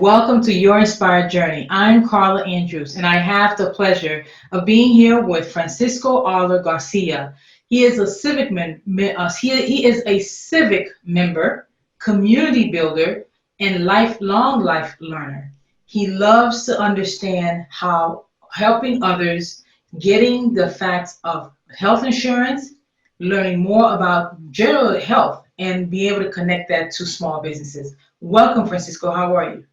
welcome to Your Inspired Journey. I'm Carla Andrews, and I have the pleasure of being here with Francisco Oller Garcia. He is a he is a civic member, community builder, and lifelong life learner. He loves to understand how helping others, getting the facts of health insurance, learning more about general health, and be able to connect that to small businesses. Welcome, Francisco. How are you?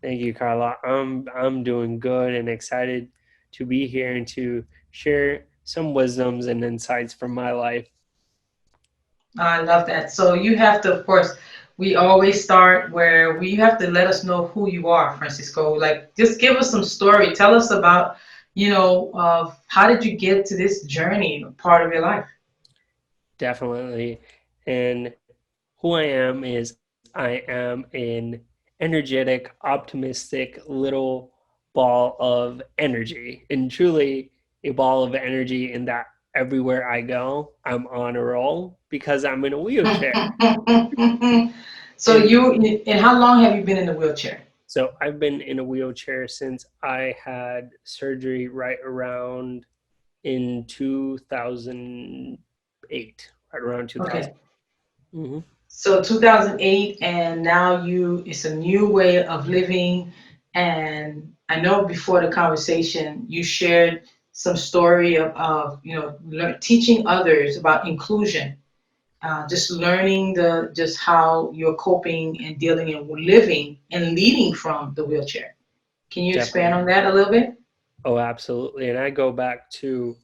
Thank you, Carla. I'm doing good and excited to be here and to share some wisdoms and insights from my life. I love that. So you have to, of course, we always start where we have to let us know who you are, Francisco. Like, just give us some story. Tell us about, how did you get to this journey, part of your life? Definitely. And who I am is I am an energetic, optimistic little ball of energy, and truly a ball of energy in that everywhere I go, I'm on a roll because I'm in a wheelchair. So And and how long have you been in the wheelchair? so I've been in a wheelchair since I had surgery right around in 2008, right around 2000. Okay. Hmm. So 2008, and now it's a new way of living. And I know before the conversation, you shared some story of teaching others about inclusion, just learning just how you're coping and dealing and living and leading from the wheelchair. Can you expand Definitely. on that a little bit? Oh, absolutely. And I go back to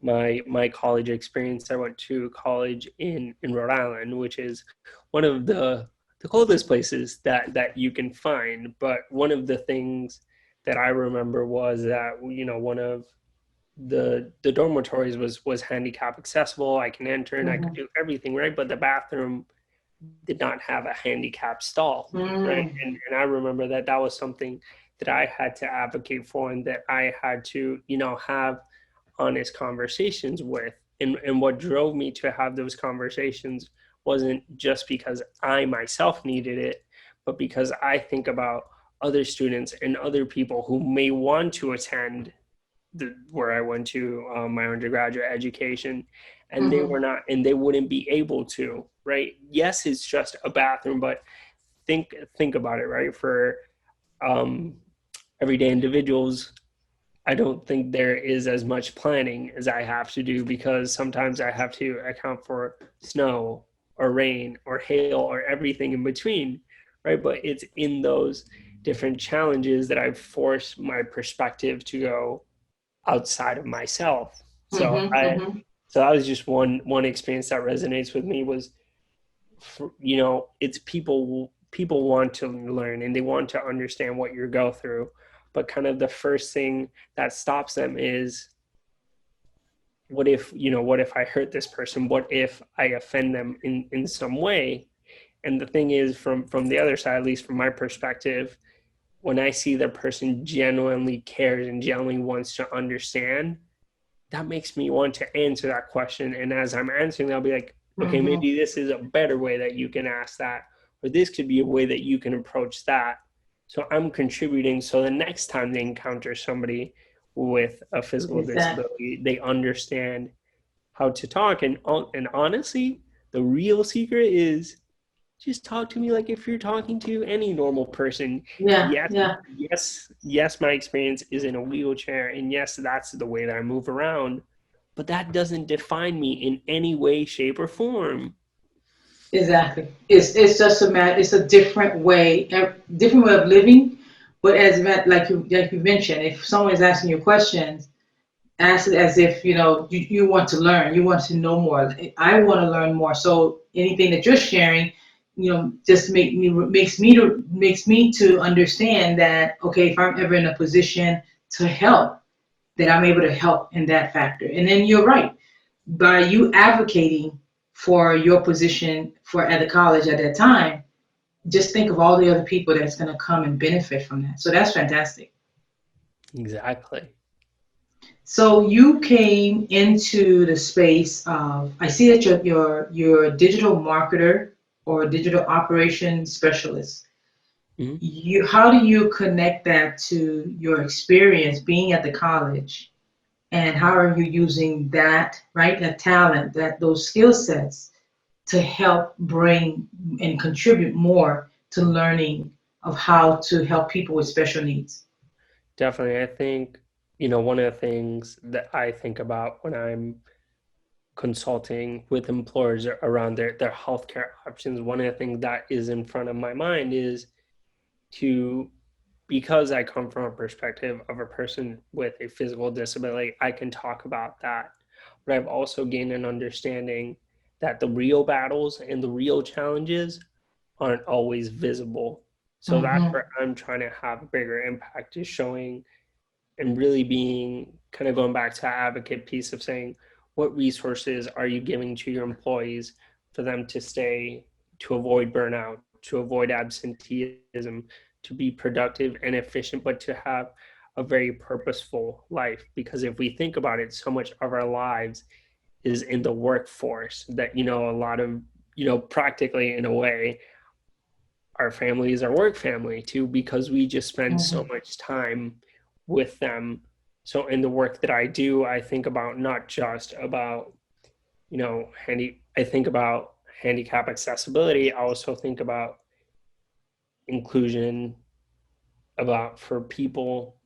my college experience. I went to college in Rhode Island, which is one of the coldest places that you can find. But one of the things that I remember was that one of the dormitories was handicap accessible. I can enter and I could Mm-hmm. do everything, right? But the bathroom did not have a handicap stall, right? Mm. And I remember that was something that I had to advocate for and that I had to, have honest conversations with. And what drove me to have those conversations wasn't just because I myself needed it, but because I think about other students and other people who may want to attend where I went to my undergraduate education, and they Mm-hmm. were not, and they wouldn't be able to. Right? Yes, it's just a bathroom, but think about it. Right? For um, everyday individuals, I don't think there is as much planning as I have to do because sometimes I have to account for snow or rain or hail or everything in between, right? But it's in those different challenges that I've forced my perspective to go outside of myself. So Mm-hmm. I Mm-hmm. so that was just one experience that resonates with me was it's people want to learn and they want to understand what you go through, but kind of the first thing that stops them is what if I hurt this person, what if I offend them in some way. And the thing is, from the other side, at least from my perspective, when I see the person genuinely cares and genuinely wants to understand, that makes me want to answer that question. And as I'm answering, I'll be like, okay, Mm-hmm. maybe this is a better way that you can ask that, or this could be a way that you can approach that. So I'm contributing. So the next time they encounter somebody with a physical Exactly. disability, they understand how to talk. And honestly, the real secret is just talk to me like if you're talking to any normal person. Yeah. Yes, Yeah. yes, my experience is in a wheelchair, and yes, that's the way that I move around. But that doesn't define me in any way, shape, or form. Exactly. It's just a matter. It's a different way of living. But like you mentioned, if someone is asking you questions, ask it as if you want to learn. You want to know more. I want to learn more. So anything that you're sharing, just makes me to understand that okay, if I'm ever in a position to help, that I'm able to help in that factor. And then you're right by you advocating for your position for at the college at that time, just think of all the other people that's going to come and benefit from that. So that's fantastic. Exactly. So you came into the space of, I see that you're a digital marketer or a digital operations specialist. Mhm. how do you connect that to your experience being at the college, and how are you using that, right, that talent, that those skill sets to help bring and contribute more to learning of how to help people with special needs? Definitely. I think, one of the things that I think about when I'm consulting with employers around their healthcare options, one of the things that is in front of my mind is to, because I come from a perspective of a person with a physical disability, I can talk about that. But I've also gained an understanding that the real battles and the real challenges aren't always visible. So that's Mm-hmm. where I'm trying to have a bigger impact, is showing and really being kind of going back to that advocate piece of saying, what resources are you giving to your employees for them to stay, to avoid burnout, to avoid absenteeism, to be productive and efficient, but to have a very purposeful life? Because if we think about it, so much of our lives is in the workforce that, a lot of, practically in a way, our family is our work family too, because we just spend so Mm-hmm. much time with them. So in the work that I do, I think about not just about, I think about handicap accessibility. I also think about inclusion, about for people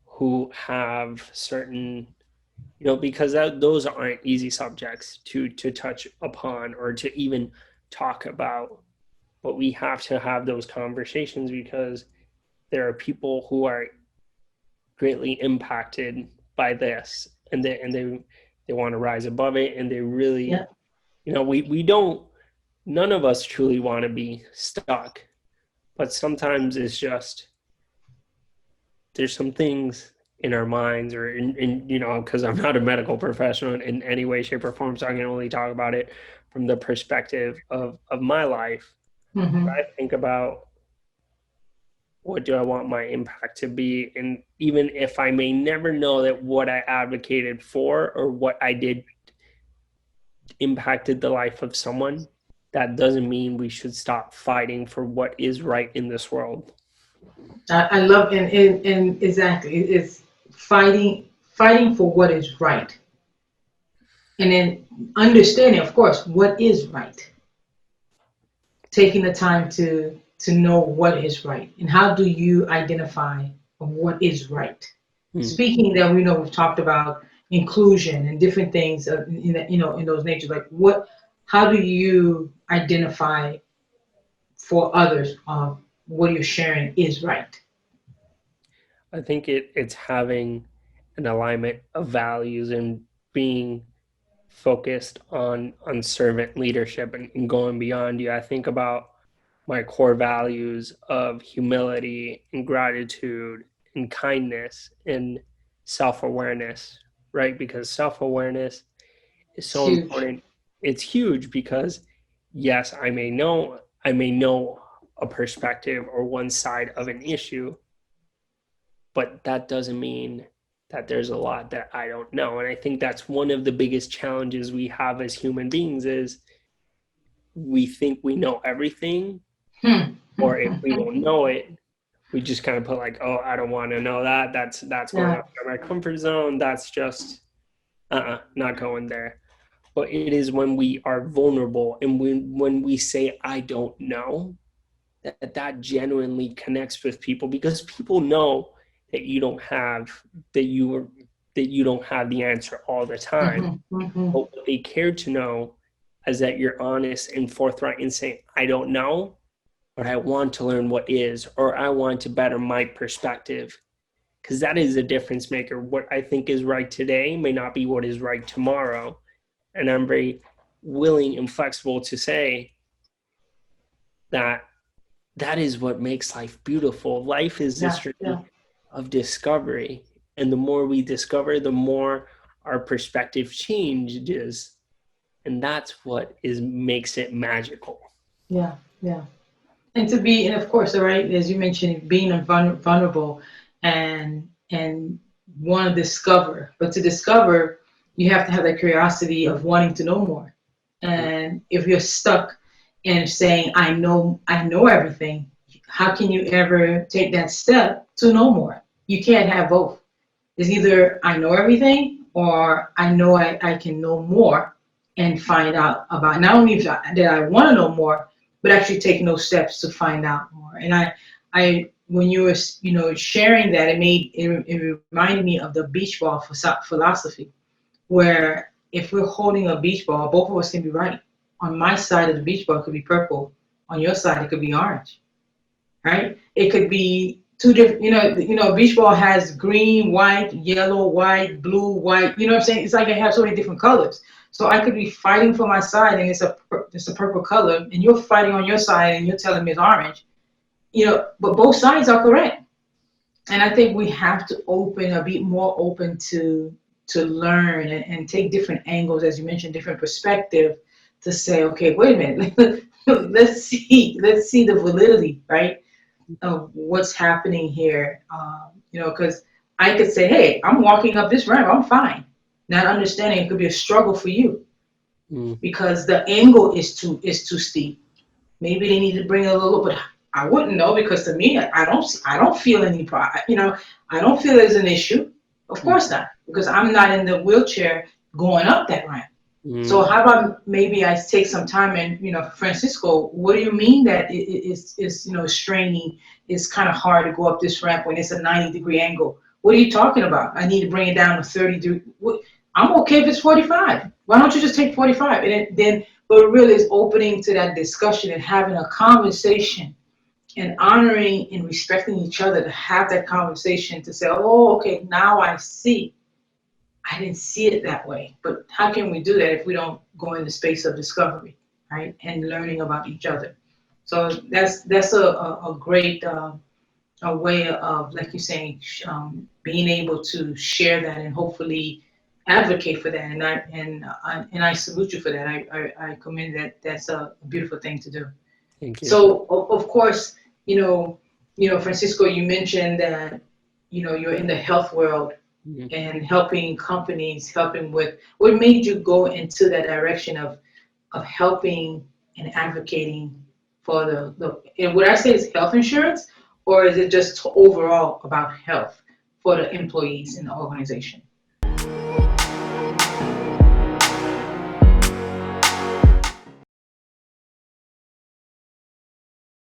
who have certain, because those aren't easy subjects to touch upon or to even talk about. But we have to have those conversations because there are people who are greatly impacted by this, and they want to rise above it, and they Yeah. really, we don't, none of us truly want to be stuck, but sometimes it's just, there's some things in our minds, or in because I'm not a medical professional in any way, shape, or form, so I can only talk about it from the perspective of my life. Mm-hmm. I think about, what do I want my impact to be? And even if I may never know that what I advocated for or what I did impacted the life of someone, that doesn't mean we should stop fighting for what is right in this world. I love, and exactly, it's fighting for what is right, and then understanding, of course, what is right, taking the time to know what is right, and how do you identify what is right. Hmm. Speaking that, we know we've talked about inclusion and different things in that, in those natures, like how do you identify for others what you're sharing is right? I think it's having an alignment of values and being focused on servant leadership and going beyond you. I think about my core values of humility and gratitude and kindness and self-awareness, right? Because self-awareness is It's so huge. important. It's huge because, yes, I may know a perspective or one side of an issue, but that doesn't mean that there's a lot that I don't know. And I think that's one of the biggest challenges we have as human beings, is we think we know everything, Hmm. or if we don't know it, we just kind of put like, oh, I don't want to know that. That's going Yeah. outside my comfort zone. That's just not going there. But it is when we are vulnerable and when we say I don't know, that genuinely connects with people, because people know that you don't have that you are that you don't have the answer all the time. Hmm. Hmm. But what they care to know is that you're honest and forthright and saying, I don't know, but I want to learn what is, or I want to better my perspective. Because that is a difference maker. What I think is right today may not be what is right tomorrow. And I'm very willing and flexible to say that that is what makes life beautiful. Life is this Yeah. Yeah. journey of discovery. And the more we discover, the more our perspective changes. And that's what is makes it magical. Yeah. Yeah. And to be, and of course, all right, as you mentioned, being vulnerable and want to discover, but to discover, you have to have that curiosity of wanting to know more. And if you're stuck in saying, I know everything, how can you ever take that step to know more? You can't have both. It's either I know everything or I know I can know more and find out about not only that I want to know more, but actually take those steps to find out more. And I when you were sharing that, it reminded me of the beach ball philosophy, where if we're holding a beach ball, both of us can be right. On my side of the beach ball, it could be purple. On your side, it could be orange, right? It could be two different. Beach ball has green, white, yellow, white, blue, white. You know what I'm saying? It's like it has so many different colors. So I could be fighting for my side, and it's a purple color, and you're fighting on your side, and you're telling me it's orange. But both sides are correct. And I think we have to be more open to learn and take different angles, as you mentioned, different perspective to say, okay, wait a minute, let's see the validity, right, of what's happening here. Because I could say, hey, I'm walking up this ramp, I'm fine. Not understanding it could be a struggle for you Mm. because the angle is too steep. Maybe they need to bring it a little, but I wouldn't know because to me, I don't feel any problem. I don't feel there's an issue. Of course not, because I'm not in the wheelchair going up that ramp. So Mm. how about maybe I take some time and Francisco, what do you mean that it is straining? It's kind of hard to go up this ramp when it's a 90-degree angle. What are you talking about? I need to bring it down to 30 degree. I'm okay if it's 45. Why don't you just take 45? And then, but it really is opening to that discussion and having a conversation and honoring and respecting each other to have that conversation to say, oh, okay, now I see. I didn't see it that way. But how can we do that if we don't go in the space of discovery, right, and learning about each other? So that's a great a way of, like you're saying, being able to share that and hopefully advocate for that. And I salute you for that. I commend that. That's a beautiful thing to do. Thank you. So of course, Francisco, you mentioned that you're in the health world Mm. and helping companies, helping with what made you go into that direction of helping and advocating for the and would I say it's health insurance or is it just overall about health for the employees in the organization?